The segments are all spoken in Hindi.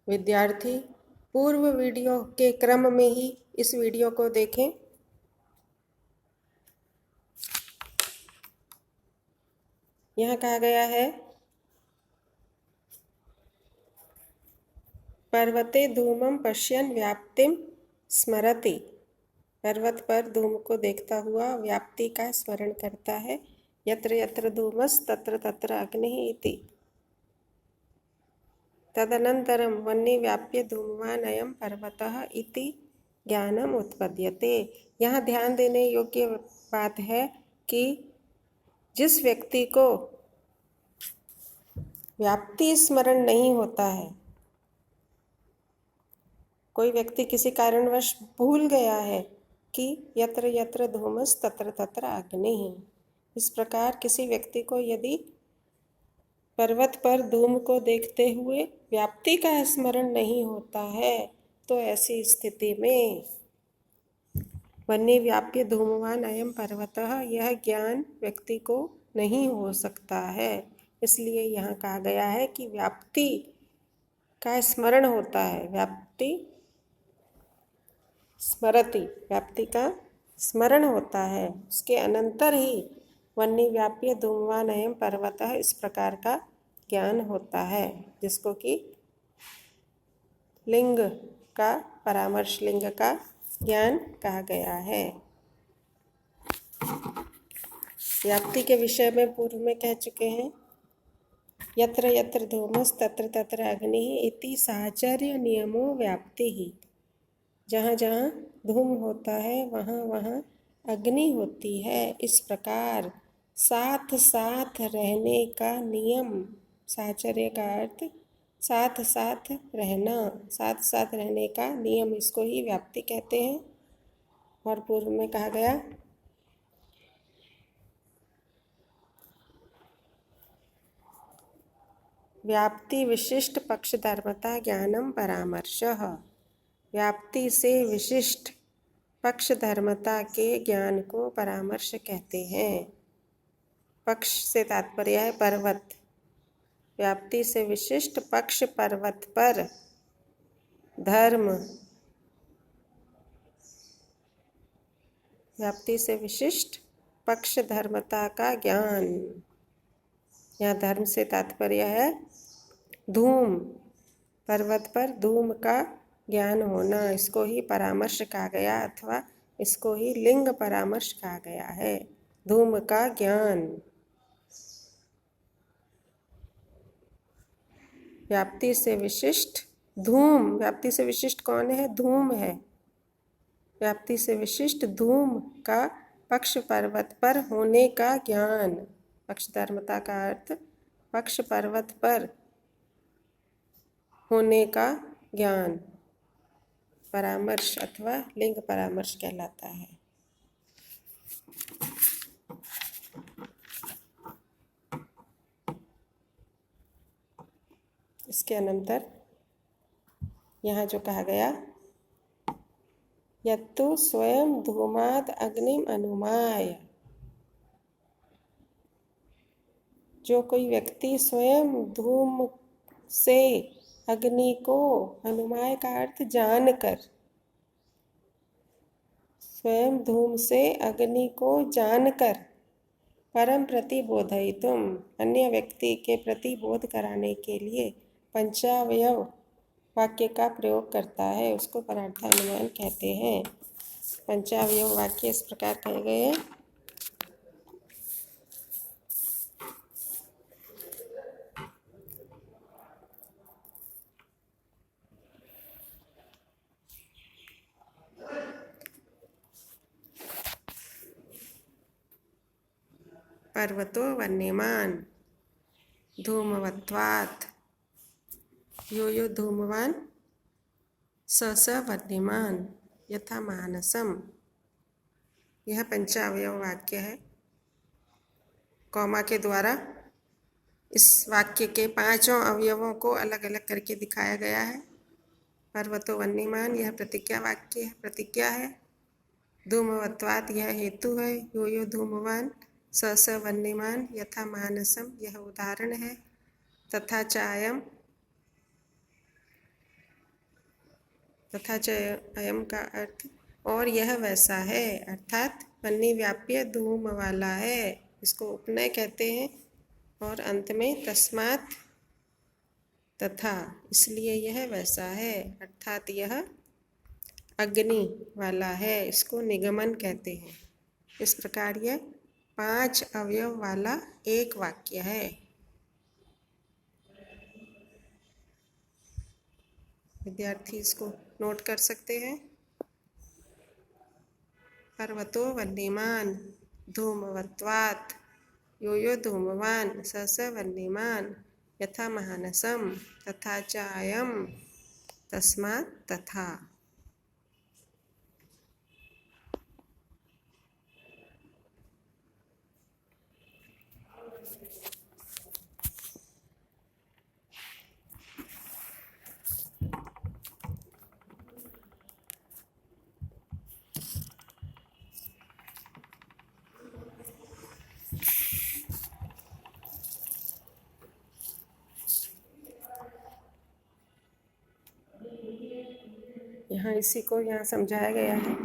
विद्यार्थी पूर्व वीडियो के क्रम में ही इस वीडियो को देखें। यहाँ कहा गया है पर्वते धूमं पश्यन् व्याप्तिम स्मरति। पर्वत पर धूम को देखता हुआ व्याप्ति का स्मरण करता है। यत्र यत्र धूमस् तत्र तत्र अग्निः इति। तदनन्तरं वह्नि व्याप्य धूमवान् अयं पर्वतः इति ज्ञानम उत्पद्यते। यहाँ ध्यान देने योग्य बात है कि जिस व्यक्ति को व्याप्ति स्मरण नहीं होता है, कोई व्यक्ति किसी कारणवश भूल गया है कि यत्र यत्र धूमस् तत्र तत्र अग्निः, इस प्रकार किसी व्यक्ति को यदि पर्वत पर धूम को देखते हुए व्याप्ति का स्मरण नहीं होता है तो ऐसी स्थिति में वह्नि व्याप्य धूमवान् अयं पर्वतः, यह ज्ञान व्यक्ति को नहीं हो सकता है। इसलिए यहाँ कहा गया है कि व्याप्ति का स्मरण होता है, व्याप्ति स्मरति, व्याप्ति का स्मरण होता है, उसके अनंतर ही वह्नि व्याप्य धूमवान् अयं पर्वतः इस प्रकार का ज्ञान होता है, जिसको कि लिंग का परामर्श, लिंग का ज्ञान कहा गया है। व्याप्ति के विषय में पूर्व में कह चुके हैं। यत्र यत्र धूमस् तत्र तत्र अग्निः इति साहचर्य नियमो व्याप्तिः। जहाँ जहाँ धूम होता है वहाँ वहाँ अग्नि होती है। इस प्रकार साथ साथ रहने का नियम, साहचर्य का अर्थ साथ साथ रहना, साथ साथ रहने का नियम, इसको ही व्याप्ति कहते हैं। और पूर्व में कहा गया व्याप्ति विशिष्ट पक्षधर्मता ज्ञानम परामर्शः। व्याप्ति से विशिष्ट पक्षधर्मता के ज्ञान को परामर्श कहते हैं। पक्ष से तात्पर्य है पर्वत। व्याप्ति से विशिष्ट पक्ष पर्वत पर धर्म, व्याप्ति से विशिष्ट पक्ष धर्मता का ज्ञान। यहाँ धर्म से तात्पर्य है धूम, पर्वत पर धूम का ज्ञान होना, इसको ही परामर्श कहा गया अथवा इसको ही लिंग परामर्श कहा गया है, धूम का ज्ञान। व्याप्ति से विशिष्ट धूम, व्याप्ति से विशिष्ट कौन है? धूम है। व्याप्ति से विशिष्ट धूम का पक्ष पर्वत पर होने का ज्ञान। पक्ष धर्मता का अर्थ पक्ष पर्वत पर होने का ज्ञान परामर्श अथवा लिंग परामर्श कहलाता है। इसके अनंतर यहाँ जो कहा गया यत्तु स्वयं धूमाद अग्निम अनुमाय, जो कोई व्यक्ति स्वयं धूम से अग्नि को, अनुमाय का अर्थ जानकर, स्वयं धूम से अग्नि को जानकर परम प्रति बोधयितुम, अन्य व्यक्ति के प्रति बोध कराने के लिए पंचावयव वाक्य का प्रयोग करता है, उसको परार्थानुमान कहते हैं। पंचावयव वाक्य इस प्रकार कहे गए हैं। पर्वतो वह्निमान् धूमवत्वात्, यो यो धूमवान् स स वह्निमान् यथा मानसम। यह पंचावयव वाक्य है। कॉमा के द्वारा इस वाक्य के पांचों अवयवों को अलग अलग करके दिखाया गया है। पर्वतो वह्निमान् यह प्रतिज्ञा वाक्य है, प्रतिज्ञा है। धूमवत्वात् यह हेतु है। यो यो धूमवान् स स वह्निमान् यथा मानसम यह उदाहरण है। तथा चायम तथा च अयम का अर्थ और यह वैसा है, अर्थात वह्निव्याप्य धूम वाला है, इसको उपनय कहते हैं। और अंत में तस्मात् तथा, इसलिए यह वैसा है, अर्थात यह अग्नि वाला है, इसको निगमन कहते हैं। इस प्रकार यह 5 अवयव वाला एक वाक्य है। विद्यार्थी इसको नोट कर सकते हैं। पर्वतो वह्निमान् धूमवत्वात् यो यो धूमवान् स स वह्निमान् यथा महानसं तथा च अयं तस्मात् तथा। यहाँ इसी को यहाँ समझाया गया है।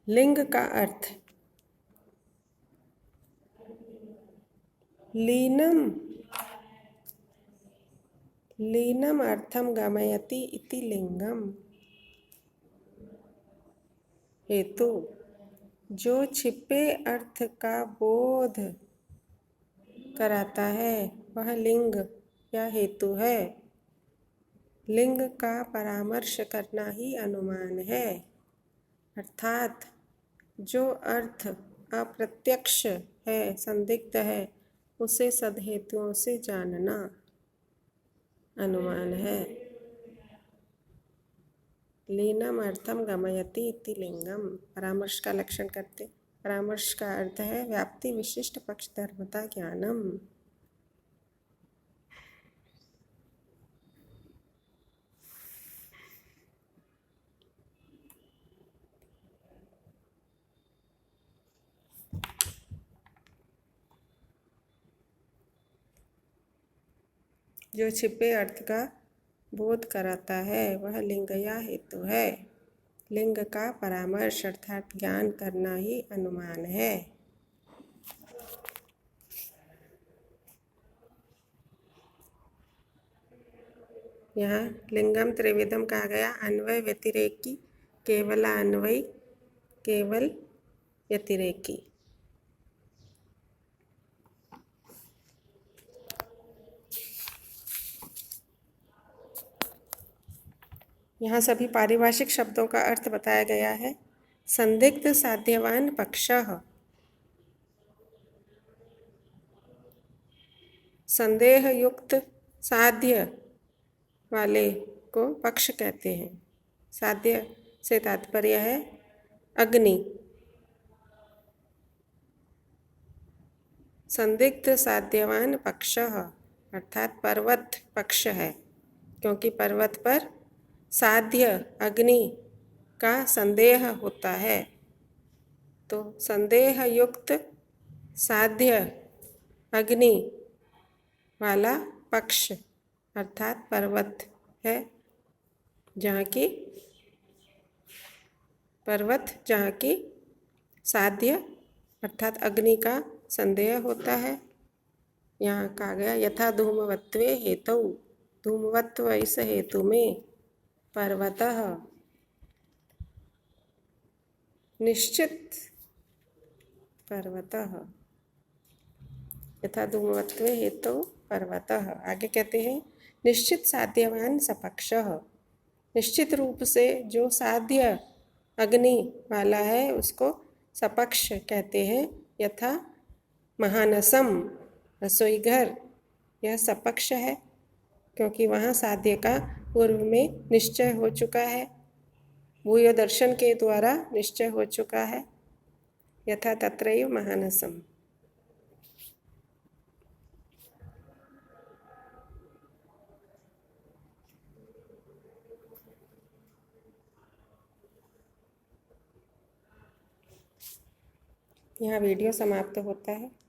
लिंग का अर्थ लीनम लीनम अर्थम गमयति इति लिंगम। हेतु जो छिपे अर्थ का बोध कराता है वह लिंग या हेतु है। लिंग का परामर्श करना ही अनुमान है, अर्थात जो अर्थ अप्रत्यक्ष है, संदिग्ध है, उसे सदहेतुओं से जानना अनुमान है। लीनम अर्थम गमयति इति लिंगम, परामर्श का लक्षण करते। परामर्श का अर्थ है व्याप्ति विशिष्ट पक्ष धर्मता ज्ञानम। जो छिपे अर्थ का बोध कराता है वह लिंग या हेतु है। लिंग का परामर्श अर्थात ज्ञान करना ही अनुमान है। यहाँ लिंगम त्रिविधम कहा गया, अन्वय व्यतिरेकी, केवलान्वयी, केवल व्यतिरेकी। यहाँ सभी पारिभाषिक शब्दों का अर्थ बताया गया है। संदिग्ध साध्यवान पक्षः, संदेह युक्त साध्य वाले को पक्ष कहते हैं। साध्य से तात्पर्य है अग्नि। संदिग्ध साध्यवान पक्षः अर्थात पर्वत पक्ष है, क्योंकि पर्वत पर साध्य अग्नि का संदेह होता है। तो संदेह युक्त साध्य अग्नि वाला पक्ष अर्थात पर्वत है, जहाँ की साध्य अर्थात अग्नि का संदेह होता है। यहाँ कहा गया यथा धूमवत्वे हेतु, धूमवत्व इस हेतु में पर्वतः निश्चित, पर्वतः यथा धूमवत्वे हेतु पर्वतः। आगे कहते हैं निश्चित साध्यवान सपक्षः, निश्चित रूप से जो साध्य अग्नि वाला है उसको सपक्ष कहते हैं। यथा महानसम, रसोई घर, यह सपक्ष है क्योंकि वहाँ साध्य का पूर्व में निश्चय हो चुका है, भूय दर्शन के द्वारा निश्चय हो चुका है। यथा तत्रैव महानसम। यहाँ वीडियो समाप्त होता है।